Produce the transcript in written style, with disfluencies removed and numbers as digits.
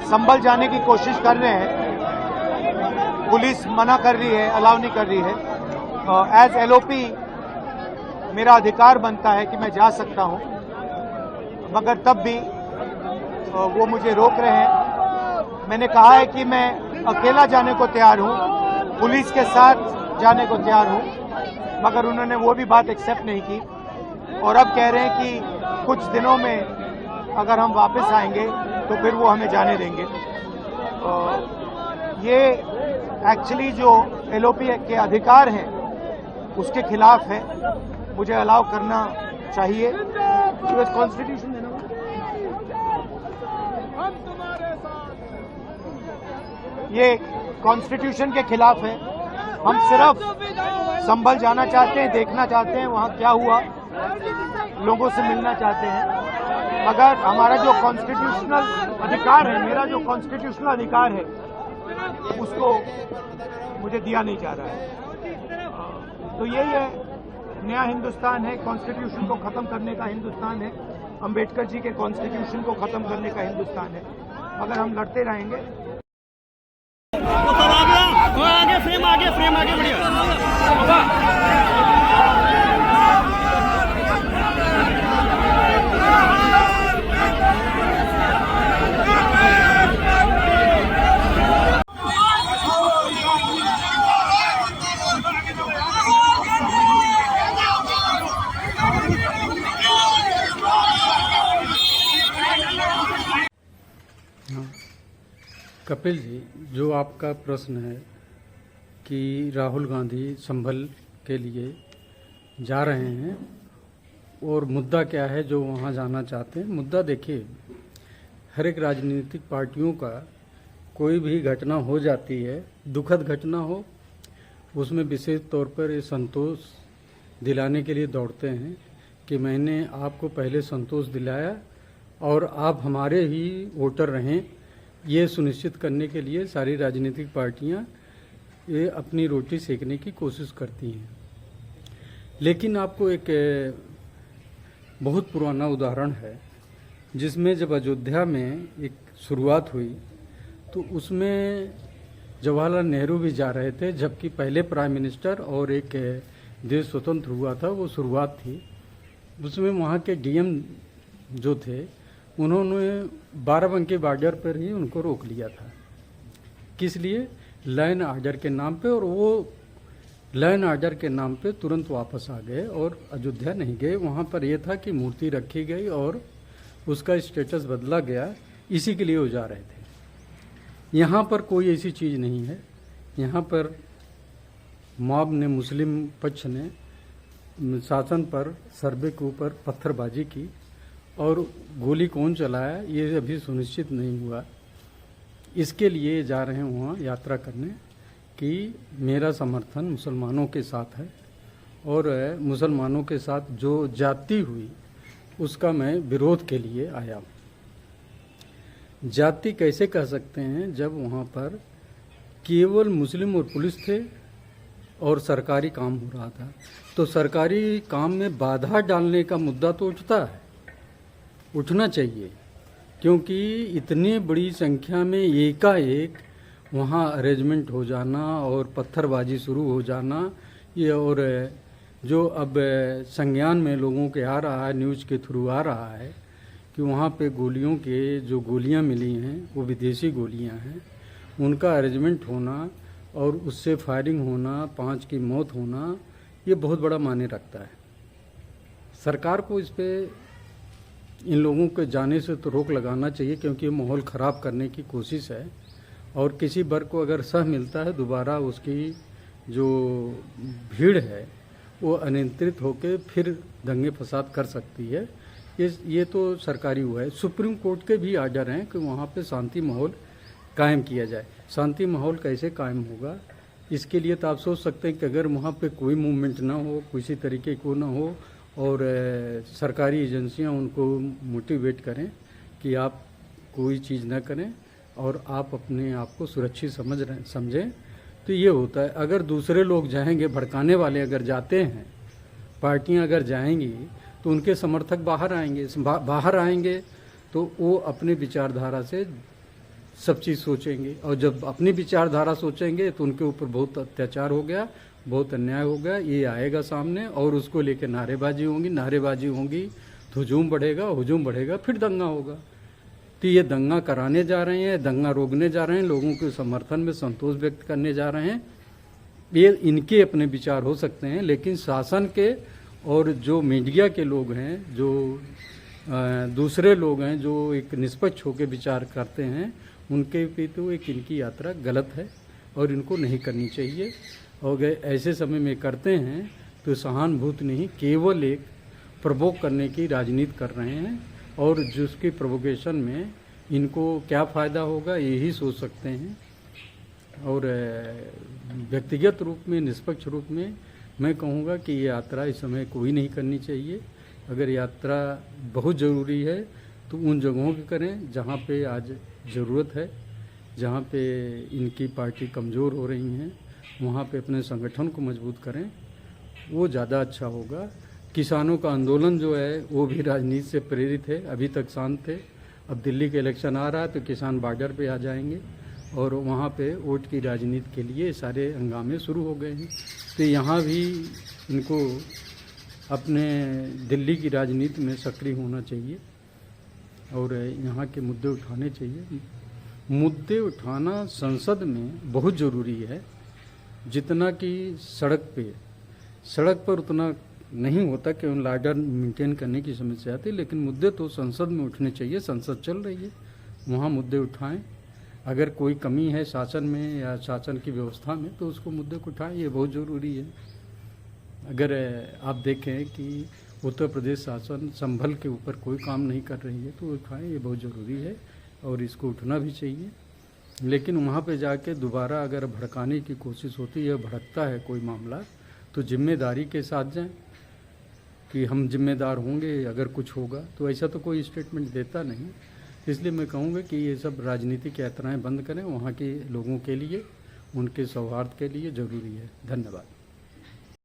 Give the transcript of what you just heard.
संभल जाने की कोशिश कर रहे हैं, पुलिस मना कर रही है, अलाउ नहीं कर रही है। एज एलओपी मेरा अधिकार बनता है कि मैं जा सकता हूं, मगर तब भी वो मुझे रोक रहे हैं। मैंने कहा है कि मैं अकेला जाने को तैयार हूं, पुलिस के साथ जाने को तैयार हूं, मगर उन्होंने वो भी बात एक्सेप्ट नहीं की और अब कह रहे हैं कि कुछ दिनों में अगर हम वापस आएंगे तो फिर वो हमें जाने देंगे। ये एक्चुअली जो एलओपी के अधिकार हैं उसके खिलाफ है, मुझे अलाउ करना चाहिए। यूएस कॉन्स्टिट्यूशन है ना, ये कॉन्स्टिट्यूशन के खिलाफ है। हम सिर्फ संभल जाना चाहते हैं, देखना चाहते हैं वहां क्या हुआ, लोगों से मिलना चाहते हैं, मगर हमारा जो कॉन्स्टिट्यूशनल अधिकार है, मेरा जो कॉन्स्टिट्यूशनल अधिकार है, उसको मुझे दिया नहीं जा रहा है। तो यही है, नया हिंदुस्तान है, कॉन्स्टिट्यूशन को खत्म करने का हिंदुस्तान है, अंबेडकर जी के कॉन्स्टिट्यूशन को खत्म करने का हिंदुस्तान है, मगर हम लड़ते रहेंगे। फ्रेम आगे बढ़िया। कपिल जी, जो आपका प्रश्न है कि राहुल गांधी संभल के लिए जा रहे हैं और मुद्दा क्या है जो वहां जाना चाहते हैं। मुद्दा देखिए, हर एक राजनीतिक पार्टियों का कोई भी घटना हो जाती है, दुखद घटना हो, उसमें विशेष तौर पर ये संतोष दिलाने के लिए दौड़ते हैं कि मैंने आपको पहले संतोष दिलाया और आप हमारे ही वोटर रहें। ये सुनिश्चित करने के लिए सारी राजनीतिक पार्टियां ये अपनी रोटी सेकने की कोशिश करती हैं। लेकिन आपको एक बहुत पुराना उदाहरण है, जिसमें जब अयोध्या में एक शुरुआत हुई तो उसमें जवाहरलाल नेहरू भी जा रहे थे, जबकि पहले प्राइम मिनिस्टर और एक देश स्वतंत्र हुआ था, वो शुरुआत थी। उसमें वहाँ के डीएम जो थे, उन्होंने बाराबंकी बॉर्डर पर ही उनको रोक लिया था। किस लिए? लैंड ऑर्डर के नाम पे, और वो लैंड ऑर्डर के नाम पे तुरंत वापस आ गए और अयोध्या नहीं गए। वहाँ पर यह था कि मूर्ति रखी गई और उसका स्टेटस बदला गया, इसी के लिए वो जा रहे थे। यहाँ पर कोई ऐसी चीज़ नहीं है। यहाँ पर मॉब ने, मुस्लिम पक्ष ने शासन पर, सर्वे के ऊपर पत्थरबाजी की और गोली कौन चलाया ये अभी सुनिश्चित नहीं हुआ। इसके लिए जा रहे हैं वहाँ यात्रा करने कि मेरा समर्थन मुसलमानों के साथ है और मुसलमानों के साथ जो जाति हुई उसका मैं विरोध के लिए आया हूँ। जाति कैसे कह सकते हैं जब वहाँ पर केवल मुस्लिम और पुलिस थे और सरकारी काम हो रहा था? तो सरकारी काम में बाधा डालने का मुद्दा तो उठना चाहिए, क्योंकि इतनी बड़ी संख्या में एकाएक वहाँ अरेंजमेंट हो जाना और पत्थरबाजी शुरू हो जाना, ये और जो अब संज्ञान में लोगों के आ रहा है, न्यूज़ के थ्रू आ रहा है कि वहाँ पे गोलियों के जो गोलियाँ मिली हैं वो विदेशी गोलियाँ हैं, उनका अरेंजमेंट होना और उससे फायरिंग होना, 5 की मौत होना, ये बहुत बड़ा मायने रखता है। सरकार को इस पे इन लोगों के जाने से तो रोक लगाना चाहिए, क्योंकि ये माहौल ख़राब करने की कोशिश है और किसी वर्ग को अगर सह मिलता है दोबारा उसकी जो भीड़ है वो अनियंत्रित होकर फिर दंगे फसाद कर सकती है। ये तो सरकारी हुआ है। सुप्रीम कोर्ट के भी आर्डर हैं कि वहाँ पे शांति माहौल कायम किया जाए। शांति माहौल कैसे कायम होगा, इसके लिए तो आप सोच सकते हैं कि अगर वहाँ पे कोई मूवमेंट ना हो, किसी तरीके को ना हो, और सरकारी एजेंसियाँ उनको मोटिवेट करें कि आप कोई चीज़ ना करें और आप अपने आप को सुरक्षित समझें, तो ये होता है। अगर दूसरे लोग जाएंगे, भड़काने वाले अगर जाते हैं, पार्टियां अगर जाएंगी तो उनके समर्थक बाहर आएंगे तो वो अपने विचारधारा से सब चीज़ सोचेंगे, और जब अपनी विचारधारा सोचेंगे तो उनके ऊपर बहुत अत्याचार हो गया, बहुत अन्याय हो गया, ये आएगा सामने और उसको लेकर नारेबाजी होंगी तो हुजूम बढ़ेगा, फिर दंगा होगा। तो ये दंगा कराने जा रहे हैं, दंगा रोकने जा रहे हैं, लोगों के समर्थन में संतोष व्यक्त करने जा रहे हैं। ये इनके अपने विचार हो सकते हैं, लेकिन शासन के और जो मीडिया के लोग हैं, जो दूसरे लोग हैं जो एक निष्पक्ष होकर विचार करते हैं, उनके भी तो एक इनकी यात्रा गलत है और इनको नहीं करनी चाहिए। और ऐसे समय में करते हैं तो सहानुभूति नहीं, केवल एक प्रवोक करने की राजनीति कर रहे हैं, और जिसकी प्रोवोकेशन में इनको क्या फ़ायदा होगा यही सोच सकते हैं। और व्यक्तिगत रूप में, निष्पक्ष रूप में मैं कहूँगा कि ये यात्रा इस समय कोई नहीं करनी चाहिए। अगर यात्रा बहुत ज़रूरी है तो उन जगहों की करें जहाँ पे आज ज़रूरत है, जहाँ पे इनकी पार्टी कमज़ोर हो रही हैं, वहाँ पे अपने संगठन को मजबूत करें, वो ज़्यादा अच्छा होगा। किसानों का आंदोलन जो है वो भी राजनीति से प्रेरित है, अभी तक शांत थे। अब दिल्ली के इलेक्शन आ रहा है तो किसान बॉर्डर पे आ जाएंगे और वहाँ पे वोट की राजनीति के लिए सारे हंगामे शुरू हो गए हैं। तो यहाँ भी इनको अपने दिल्ली की राजनीति में सक्रिय होना चाहिए और यहाँ के मुद्दे उठाने चाहिए। मुद्दे उठाना संसद में बहुत ज़रूरी है, जितना कि सड़क पर उतना नहीं होता कि उन ऑर्डर मेंटेन करने की समस्या आती, लेकिन मुद्दे तो संसद में उठने चाहिए। संसद चल रही है, वहाँ मुद्दे उठाएं। अगर कोई कमी है शासन में या शासन की व्यवस्था में तो उसको मुद्दे को उठाएं, ये बहुत ज़रूरी है। अगर आप देखें कि उत्तर प्रदेश शासन संभल के ऊपर कोई काम नहीं कर रही है तो उठाएं, ये बहुत ज़रूरी है और इसको उठना भी चाहिए। लेकिन वहाँ पे जाके दोबारा अगर भड़काने की कोशिश होती है, भड़कता है कोई मामला, तो जिम्मेदारी के साथ जाएं कि हम जिम्मेदार होंगे अगर कुछ होगा। तो ऐसा तो कोई स्टेटमेंट देता नहीं, इसलिए मैं कहूँगा कि ये सब राजनीतिक यात्राएं बंद करें, वहाँ के लोगों के लिए, उनके सौहार्द के लिए ज़रूरी है। धन्यवाद।